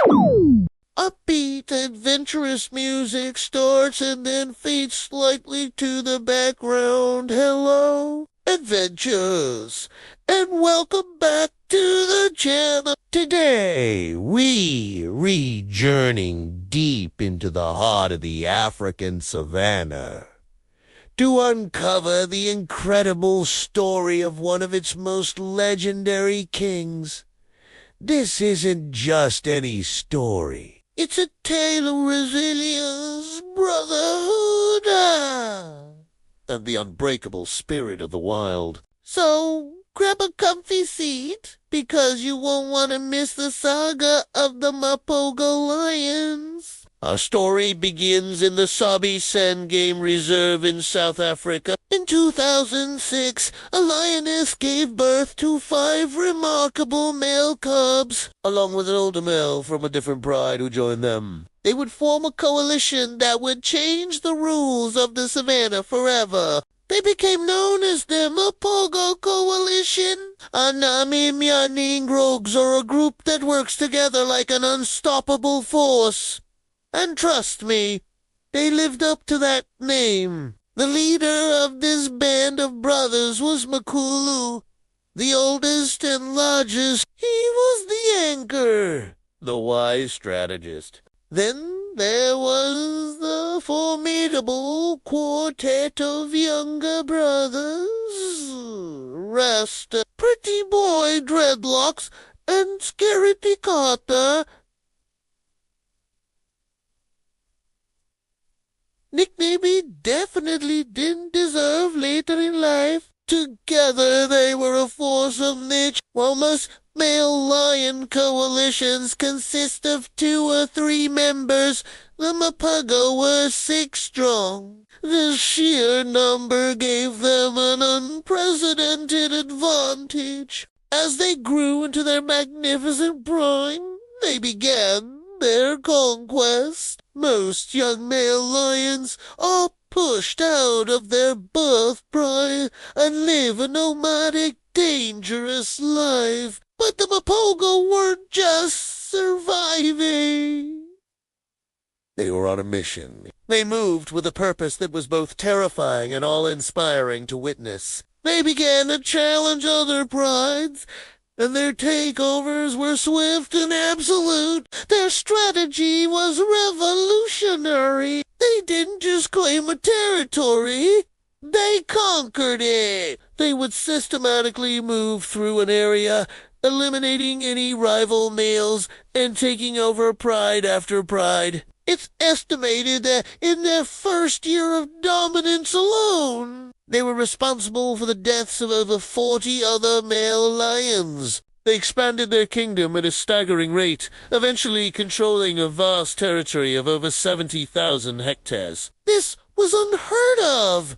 Upbeat, adventurous music starts and then fades slightly to the background. Hello, adventures, and welcome back to the channel. Today, we re-journeying deep into the heart of the African savannah to uncover the incredible story of one of its most legendary kings. This isn't just any story. It's a tale of resilience, brotherhood, and the unbreakable spirit of the wild. So, grab a comfy seat, because you won't want to miss the saga of the Mapogo Lions. Our story begins in the Sabi Sen Game Reserve in South Africa. In 2006, a lioness gave birth to 5 remarkable male cubs, along with an older male from a different pride who joined them. They would form a coalition that would change the rules of the savannah forever. They became known as the Mapogo Coalition. Anami Myaning Rogues are a group that works together like an unstoppable force. And trust me, they lived up to that name. The leader of this band of brothers was Makulu, the oldest and largest. He was the anchor, the wise strategist. Then there was the formidable quartet of younger brothers, Rasta, Pretty Boy Dreadlocks, and Scaredy Carter. Nickname he definitely didn't deserve later in life. Together they were a force of nature, while most male lion coalitions consist of 2 or 3 members. The Mapogo were 6 strong. The sheer number gave them an unprecedented advantage. As they grew into their magnificent prime, they began their conquest. Most young male lions are pushed out of their birthright and live a nomadic, dangerous life. But the Mapogo weren't just surviving. They were on a mission. They moved with a purpose that was both terrifying and awe-inspiring to witness. They began to challenge other prides, and their takeovers were swift and absolute. Their strategy was revolutionary. They didn't just claim a territory, they conquered it. They would systematically move through an area, eliminating any rival males and taking over pride after pride. It's estimated that in their first year of dominance alone, they were responsible for the deaths of over 40 other male lions. They expanded their kingdom at a staggering rate, eventually controlling a vast territory of over 70,000 hectares. This was unheard of.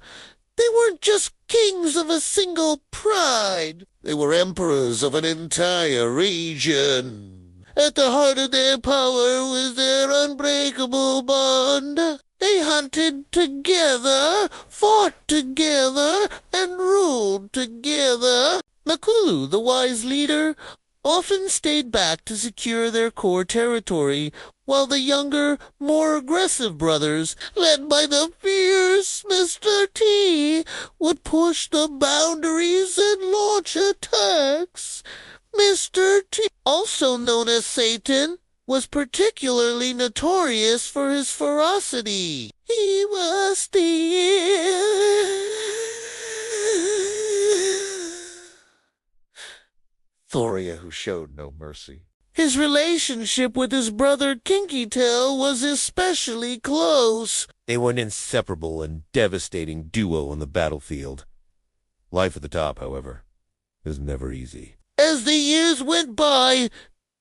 They weren't just kings of a single pride. They were emperors of an entire region. At the heart of their power was their unbreakable bond. They hunted together, fought together, and ruled together. Makulu, the wise leader, often stayed back to secure their core territory, while the younger, more aggressive brothers, led by the fierce Mr. T, would push the boundaries and launch attacks. Mr. T, also known as Satan, was particularly notorious for his ferocity. He was Thoria, who showed no mercy. His relationship with his brother Kinky Tail was especially close. They were an inseparable and devastating duo on the battlefield. Life at the top, however, is never easy. As the years went by,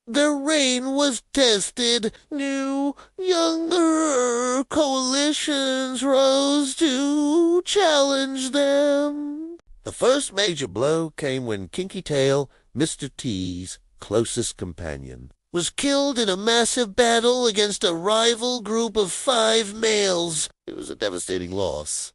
their reign was tested. New, younger coalitions rose to challenge them. The first major blow came when Kinky Tail, Mr. T's closest companion, was killed in a massive battle against a rival group of 5 males. It was a devastating loss.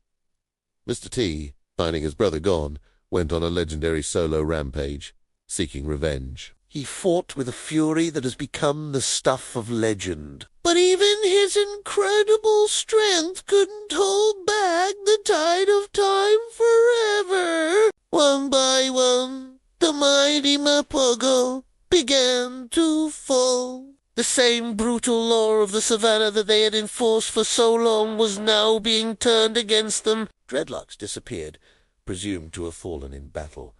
Mr. T, finding his brother gone, went on a legendary solo rampage, seeking revenge. He fought with a fury that has become the stuff of legend. But even his incredible strength couldn't hold back the tide of time forever. One by one, the mighty Mapogo began to fall. The same brutal law of the savannah that they had enforced for so long was now being turned against them. Dreadlocks disappeared, presumed to have fallen in battle.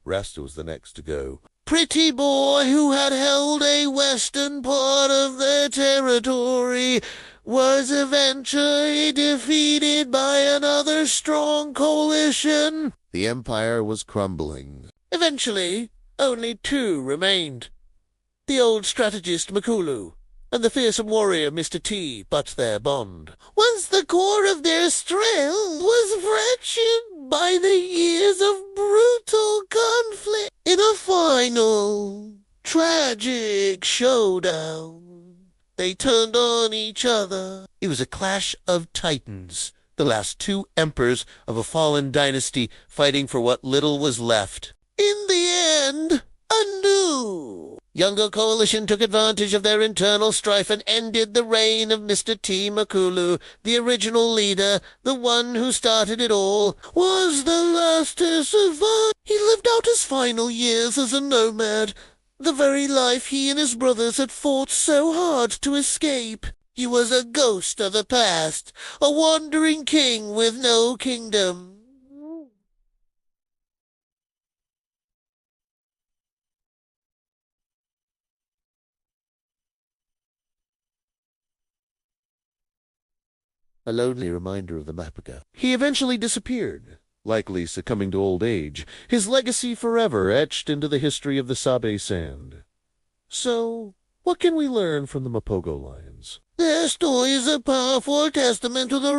Rasta was the next to go. Pretty Boy, who had held a western part of their territory, was eventually defeated by another strong coalition. The empire was crumbling. Eventually, only two remained. The old strategist Makulu and the fearsome warrior Mr. T, but their bond, once the core of their strength, was fractured by the years of brutal conflict. In a final, tragic showdown, they turned on each other. It was a clash of titans, the last two emperors of a fallen dynasty fighting for what little was left. In the end, a new younger coalition took advantage of their internal strife and ended the reign of Mr. T. Makulu, the original leader, the one who started it all, was the last to survive. He lived out his final years as a nomad, the very life he and his brothers had fought so hard to escape. He was a ghost of the past, a wandering king with no kingdom. A lonely reminder of the Mapaga. He eventually disappeared, likely succumbing to old age, his legacy forever etched into the history of the Sabe Sand. So, what can we learn from the Mapogo Lions? Their story is a powerful testament to the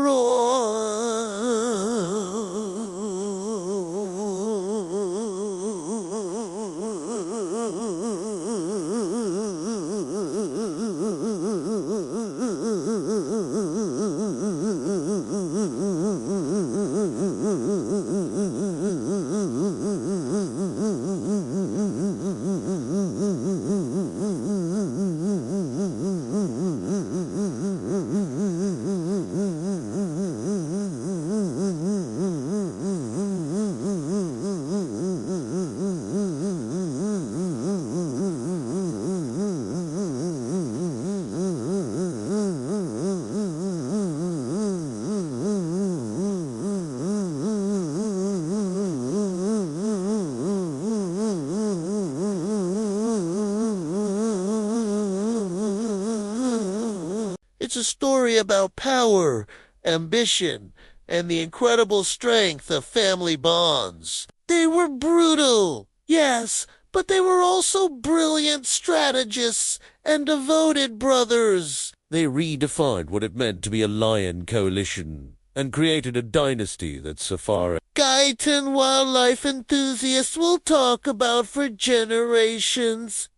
It's a story about power, ambition, and the incredible strength of family bonds. They were brutal, yes, but they were also brilliant strategists and devoted brothers. They redefined what it meant to be a lion coalition and created a dynasty that Safari Guyton wildlife enthusiasts will talk about for generations.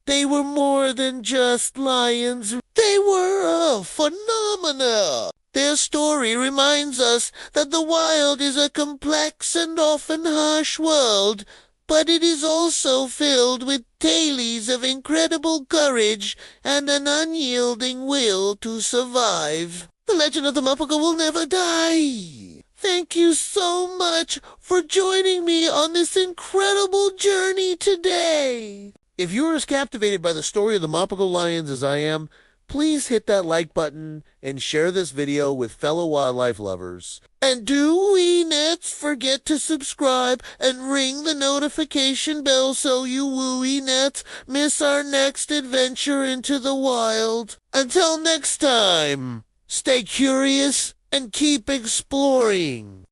They were more than just lions. They were a phenomena. Their story reminds us that the wild is a complex and often harsh world, but it is also filled with tales of incredible courage and an unyielding will to survive. The legend of the Mapaga will never die. Thank you so much for joining me on this incredible journey today. If you're as captivated by the story of the Mapago Lions as I am, please hit that like button and share this video with fellow wildlife lovers. And do we nets forget to subscribe and ring the notification bell so you wooey nets miss our next adventure into the wild. Until next time, stay curious and keep exploring.